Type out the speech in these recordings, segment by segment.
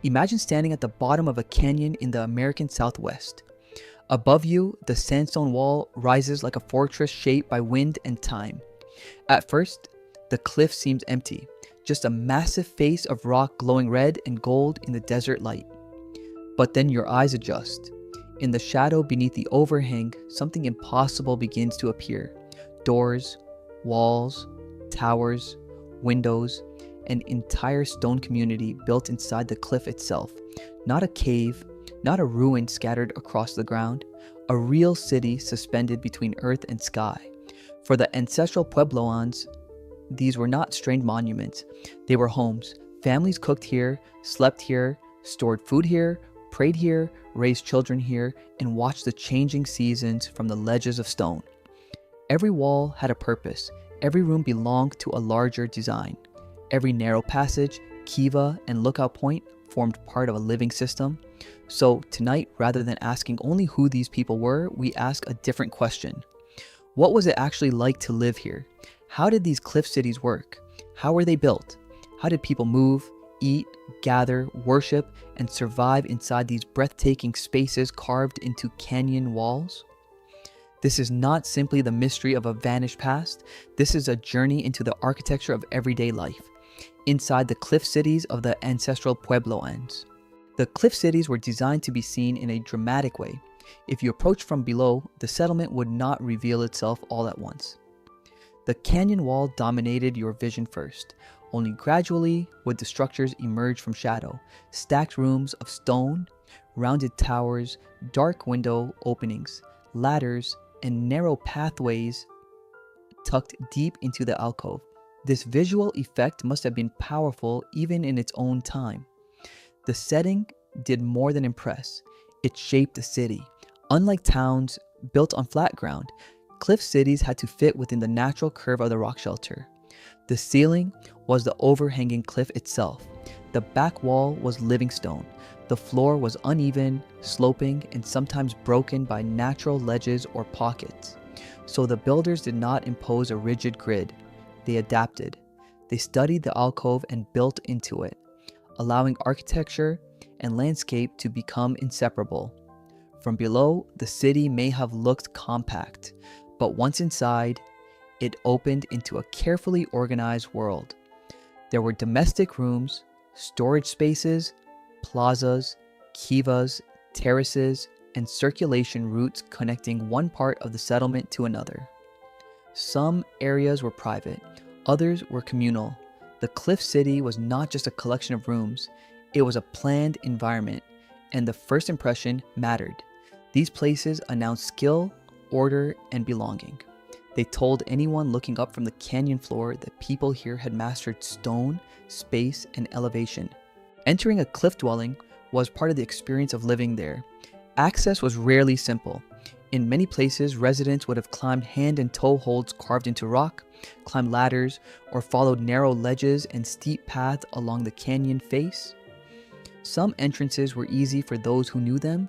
Imagine standing at the bottom of a canyon in the American Southwest. Above you, the sandstone wall rises like a fortress shaped by wind and time. At first, the cliff seems empty, just a massive face of rock glowing red and gold in the desert light. But then your eyes adjust. In the shadow beneath the overhang, something impossible begins to appear. Doors, walls, towers, windows, an entire stone community built inside the cliff itself. Not a cave, not a ruin scattered across the ground, a real city suspended between earth and sky. For the Ancestral Puebloans, these were not strange monuments. They were homes. Families cooked here, slept here, stored food here, prayed here, raised children here, and watched the changing seasons from the ledges of stone. Every wall had a purpose. Every room belonged to a larger design. Every narrow passage, kiva, and lookout point formed part of a living system. So tonight, rather than asking only who these people were, we ask a different question. What was it actually like to live here? How did these cliff cities work? How were they built? How did people move, eat, gather, worship, and survive inside these breathtaking spaces carved into canyon walls? This is not simply the mystery of a vanished past. This is a journey into the architecture of everyday life, inside the cliff cities of the Ancestral Puebloans. The cliff cities were designed to be seen in a dramatic way. If you approached from below, the settlement would not reveal itself all at once. The canyon wall dominated your vision first. Only gradually would the structures emerge from shadow. Stacked rooms of stone, rounded towers, dark window openings, ladders, and narrow pathways tucked deep into the alcove. This visual effect must have been powerful even in its own time. The setting did more than impress. It shaped the city. Unlike towns built on flat ground, cliff cities had to fit within the natural curve of the rock shelter. The ceiling was the overhanging cliff itself. The back wall was living stone. The floor was uneven, sloping, and sometimes broken by natural ledges or pockets. So the builders did not impose a rigid grid. They adapted. They studied the alcove and built into it, allowing architecture and landscape to become inseparable. From below, the city may have looked compact, but once inside, it opened into a carefully organized world. There were domestic rooms, storage spaces, plazas, kivas, terraces, and circulation routes connecting one part of the settlement to another. Some areas were private, others were communal. The cliff city was not just a collection of rooms, it was a planned environment, and the first impression mattered. These places announced skill, order, and belonging. They told anyone looking up from the canyon floor that people here had mastered stone, space, and elevation. Entering a cliff dwelling was part of the experience of living there. Access was rarely simple. In many places, residents would have climbed hand and toe holds carved into rock, climbed ladders, or followed narrow ledges and steep paths along the canyon face. Some entrances were easy for those who knew them,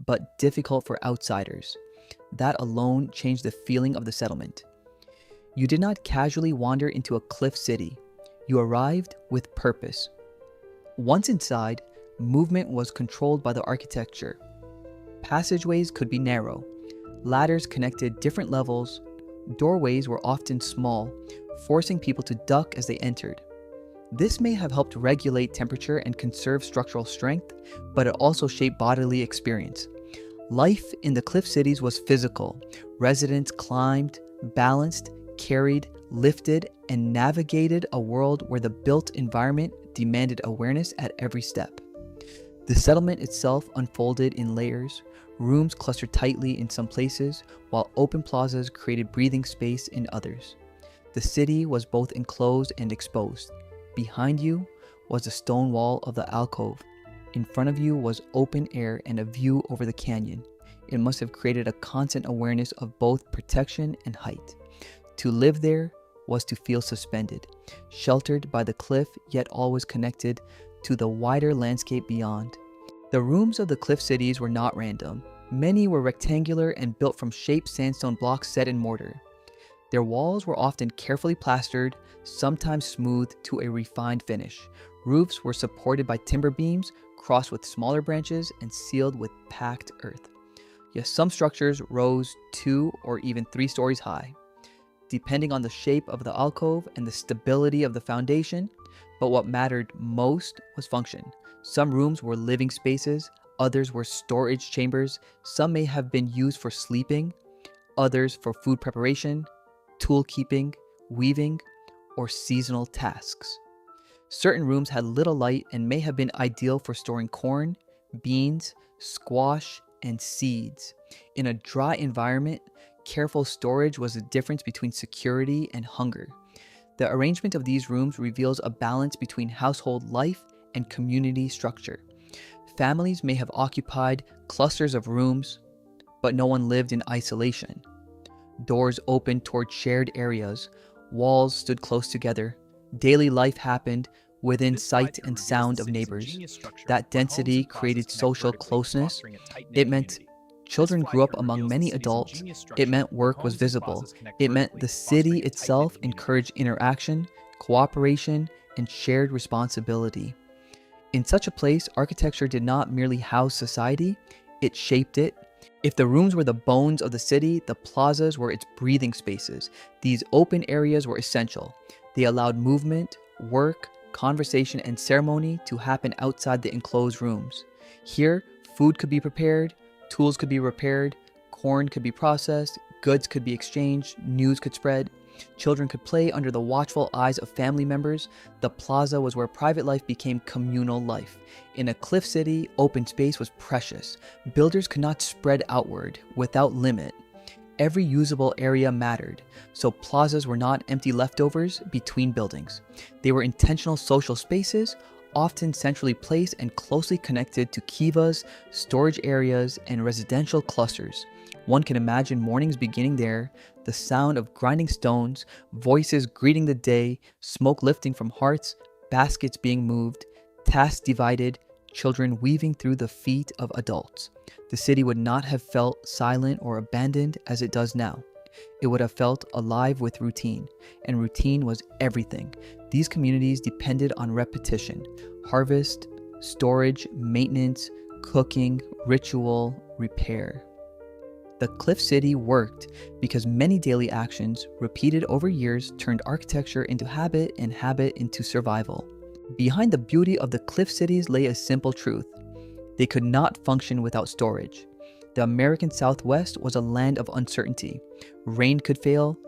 but difficult for outsiders. That alone changed the feeling of the settlement. You did not casually wander into a cliff city. You arrived with purpose. Once inside, movement was controlled by the architecture. Passageways could be narrow. Ladders connected different levels. Doorways were often small, forcing people to duck as they entered. This may have helped regulate temperature and conserve structural strength, but it also shaped bodily experience. Life in the cliff cities was physical. Residents climbed, balanced, carried, lifted, and navigated a world where the built environment demanded awareness at every step. The settlement itself unfolded in layers. Rooms clustered tightly in some places, while open plazas created breathing space in others. The city was both enclosed and exposed. Behind you was the stone wall of the alcove. In front of you was open air and a view over the canyon. It must have created a constant awareness of both protection and height. To live there was to feel suspended, sheltered by the cliff, yet always connected to the wider landscape beyond. The rooms of the cliff cities were not random. Many were rectangular and built from shaped sandstone blocks set in mortar. Their walls were often carefully plastered, sometimes smoothed to a refined finish. Roofs were supported by timber beams, crossed with smaller branches and sealed with packed earth. Yes, some structures rose 2 or even 3 stories high, depending on the shape of the alcove and the stability of the foundation, but what mattered most was function. Some rooms were living spaces, others were storage chambers, some may have been used for sleeping, others for food preparation, tool keeping, weaving, or seasonal tasks. Certain rooms had little light and may have been ideal for storing corn, beans, squash, and seeds. In a dry environment, careful storage was the difference between security and hunger. The arrangement of these rooms reveals a balance between household life and community structure. Families may have occupied clusters of rooms, but no one lived in isolation. Doors opened toward shared areas, walls stood close together, daily life happened within sight and sound of neighbors. That density created social closeness. It meant children grew up among many adults. It meant work was visible. It meant the city itself encouraged interaction, cooperation, and shared responsibility. In such a place, architecture did not merely house society, it shaped it. If the rooms were the bones of the city, the plazas were its breathing spaces. These open areas were essential. They allowed movement, work, conversation, and ceremony to happen outside the enclosed rooms. Here, food could be prepared, tools could be repaired, corn could be processed, goods could be exchanged, news could spread. Children could play under the watchful eyes of family members. The plaza was where private life became communal life. In a cliff city, open space was precious. Builders could not spread outward without limit. Every usable area mattered, so plazas were not empty leftovers between buildings. They were intentional social spaces, often centrally placed and closely connected to kivas, storage areas, and residential clusters. One can imagine mornings beginning there, the sound of grinding stones, voices greeting the day, smoke lifting from hearths, baskets being moved, tasks divided, children weaving through the feet of adults. The city would not have felt silent or abandoned as it does now. It would have felt alive with routine, and routine was everything. These communities depended on repetition: harvest, storage, maintenance, cooking, ritual, repair. The Cliff City worked because many daily actions, repeated over years, turned architecture into habit and habit into survival. Behind the beauty of the Cliff Cities lay a simple truth: they could not function without storage. The American Southwest was a land of uncertainty. Rain could fail,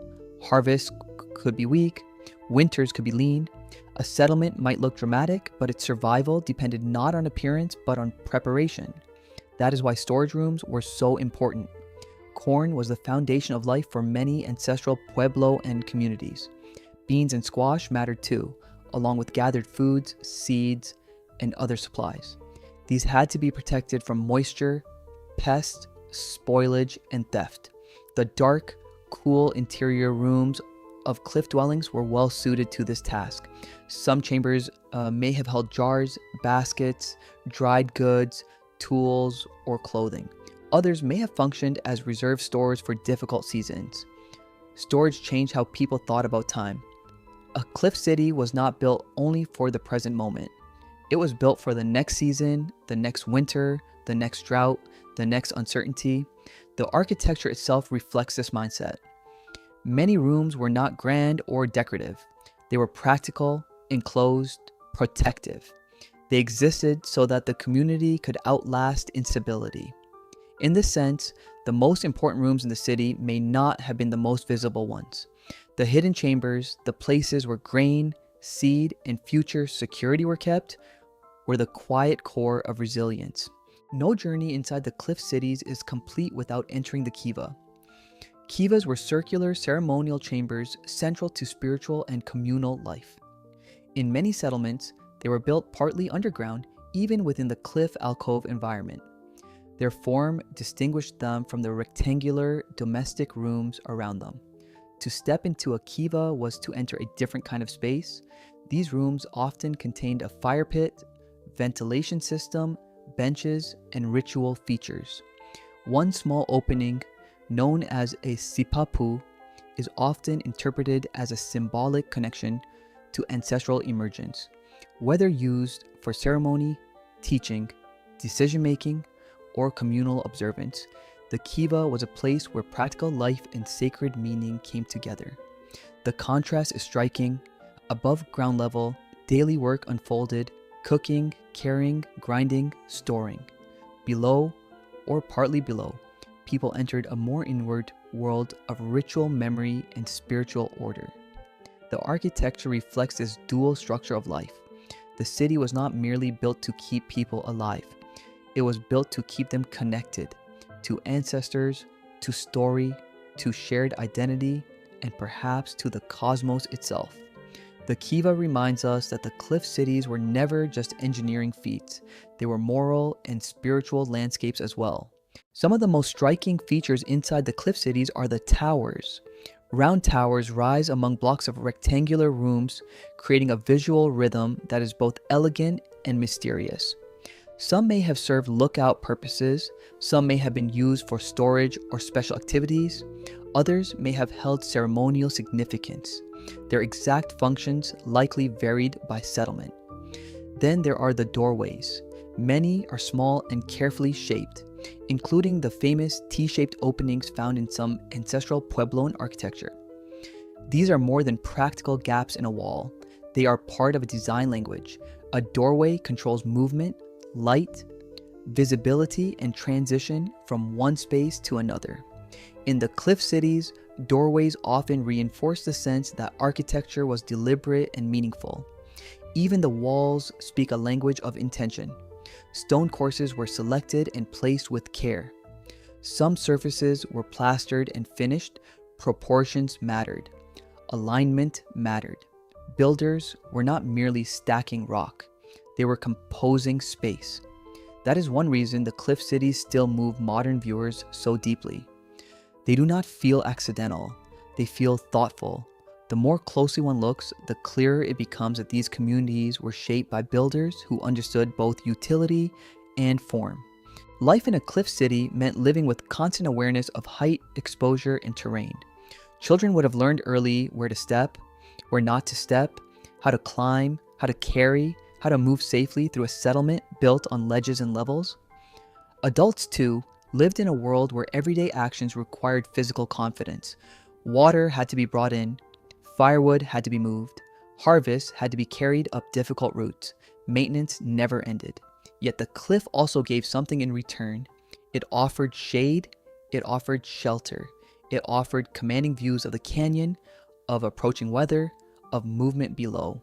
harvests could be weak, winters could be lean. A settlement might look dramatic, but its survival depended not on appearance but on preparation. That is why storage rooms were so important. Corn was the foundation of life for many ancestral Pueblo and communities. Beans and squash mattered too, along with gathered foods, seeds, and other supplies. These had to be protected from moisture, pests, spoilage, and theft. The dark, cool interior rooms of cliff dwellings were well suited to this task. Some chambers may have held jars, baskets, dried goods, tools, or clothing. Others may have functioned as reserve stores for difficult seasons. Storage changed how people thought about time. A cliff city was not built only for the present moment. It was built for the next season, the next winter, the next drought, the next uncertainty. The architecture itself reflects this mindset. Many rooms were not grand or decorative. They were practical, enclosed, protective. They existed so that the community could outlast instability. In this sense, the most important rooms in the city may not have been the most visible ones. The hidden chambers, the places where grain, seed, and future security were kept, were the quiet core of resilience. No journey inside the cliff cities is complete without entering the kiva. Kivas were circular ceremonial chambers central to spiritual and communal life. In many settlements, they were built partly underground, even within the cliff alcove environment. Their form distinguished them from the rectangular domestic rooms around them. To step into a kiva was to enter a different kind of space. These rooms often contained a fire pit, ventilation system, benches, and ritual features. One small opening, known as a sipapu, is often interpreted as a symbolic connection to ancestral emergence. Whether used for ceremony, teaching, decision-making, or communal observance, the kiva was a place where practical life and sacred meaning came together. The contrast is striking. Above ground level, daily work unfolded, cooking, carrying, grinding, storing. Below, or partly below, people entered a more inward world of ritual memory and spiritual order. The architecture reflects this dual structure of life. The city was not merely built to keep people alive. It was built to keep them connected to ancestors, to story, to shared identity, and perhaps to the cosmos itself. The kiva reminds us that the cliff cities were never just engineering feats. They were moral and spiritual landscapes as well. Some of the most striking features inside the cliff cities are the towers. Round towers rise among blocks of rectangular rooms, creating a visual rhythm that is both elegant and mysterious. Some may have served lookout purposes, some may have been used for storage or special activities, others may have held ceremonial significance. Their exact functions likely varied by settlement. Then there are the doorways. Many are small and carefully shaped, including the famous T-shaped openings found in some ancestral Puebloan architecture. These are more than practical gaps in a wall. They are part of a design language. A doorway controls movement, light, visibility, and transition from one space to another. In the cliff cities, doorways often reinforce the sense that architecture was deliberate and meaningful. Even the walls speak a language of intention. Stone courses were selected and placed with care. Some surfaces were plastered and finished. Proportions mattered. Alignment mattered. Builders were not merely stacking rock. They were composing space. That is one reason the cliff cities still move modern viewers so deeply. They do not feel accidental. They feel thoughtful. The more closely one looks, the clearer it becomes that these communities were shaped by builders who understood both utility and form. Life in a cliff city meant living with constant awareness of height, exposure, and terrain. Children would have learned early where to step, where not to step, how to climb, how to carry, how to move safely through a settlement built on ledges and levels. Adults, too, lived in a world where everyday actions required physical confidence. Water had to be brought in, firewood had to be moved, harvest had to be carried up difficult routes, maintenance never ended. Yet the cliff also gave something in return. It offered shade, it offered shelter, it offered commanding views of the canyon, of approaching weather, of movement below.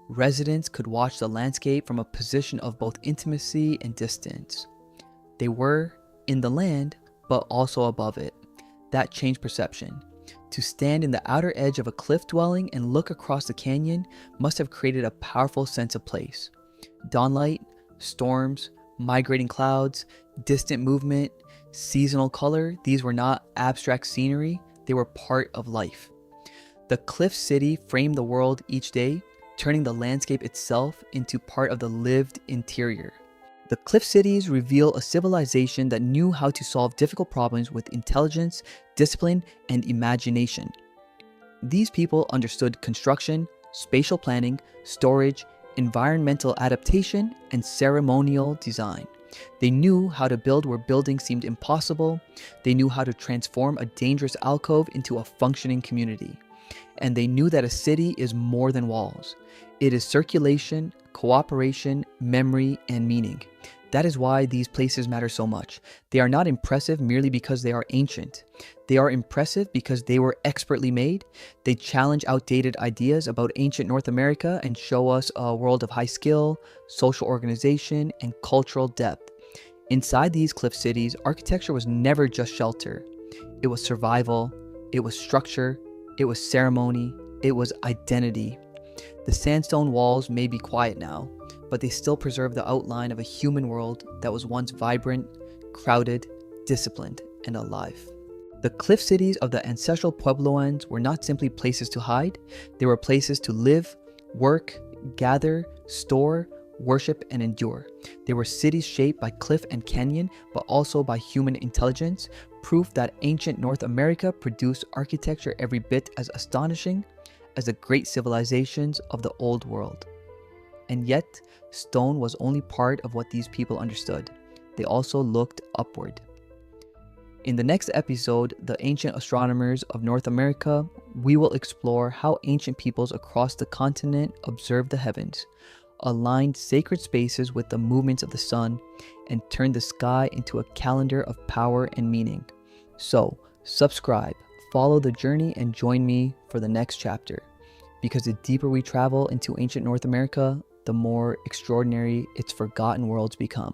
Residents could watch the landscape from a position of both intimacy and distance. They were in the land, but also above it. That changed perception. To stand in the outer edge of a cliff dwelling and look across the canyon must have created a powerful sense of place. Dawnlight, storms, migrating clouds, distant movement, seasonal color, these were not abstract scenery, they were part of life. The cliff city framed the world each day, turning the landscape itself into part of the lived interior. The cliff cities reveal a civilization that knew how to solve difficult problems with intelligence, discipline, and imagination. These people understood construction, spatial planning, storage, environmental adaptation, and ceremonial design. They knew how to build where building seemed impossible. They knew how to transform a dangerous alcove into a functioning community. And they knew that a city is more than walls. It is circulation, cooperation, memory, and meaning. That is why these places matter so much. They are not impressive merely because they are ancient. They are impressive because they were expertly made. They challenge outdated ideas about ancient North America and show us a world of high skill, social organization, and cultural depth. Inside these cliff cities, architecture was never just shelter. It was survival, it was structure, it was ceremony, it was identity. The sandstone walls may be quiet now, but they still preserve the outline of a human world that was once vibrant, crowded, disciplined, and alive. The cliff cities of the ancestral Puebloans were not simply places to hide, they were places to live, work, gather, store, worship, and endure. They were cities shaped by cliff and canyon, but also by human intelligence, proof that ancient North America produced architecture every bit as astonishing as the great civilizations of the Old World. And yet, stone was only part of what these people understood. They also looked upward. In the next episode, The Ancient Astronomers of North America, we will explore how ancient peoples across the continent observed the heavens, aligned sacred spaces with the movements of the sun, and turned the sky into a calendar of power and meaning. So, subscribe, follow the journey, and join me for the next chapter. Because the deeper we travel into ancient North America, the more extraordinary its forgotten worlds become.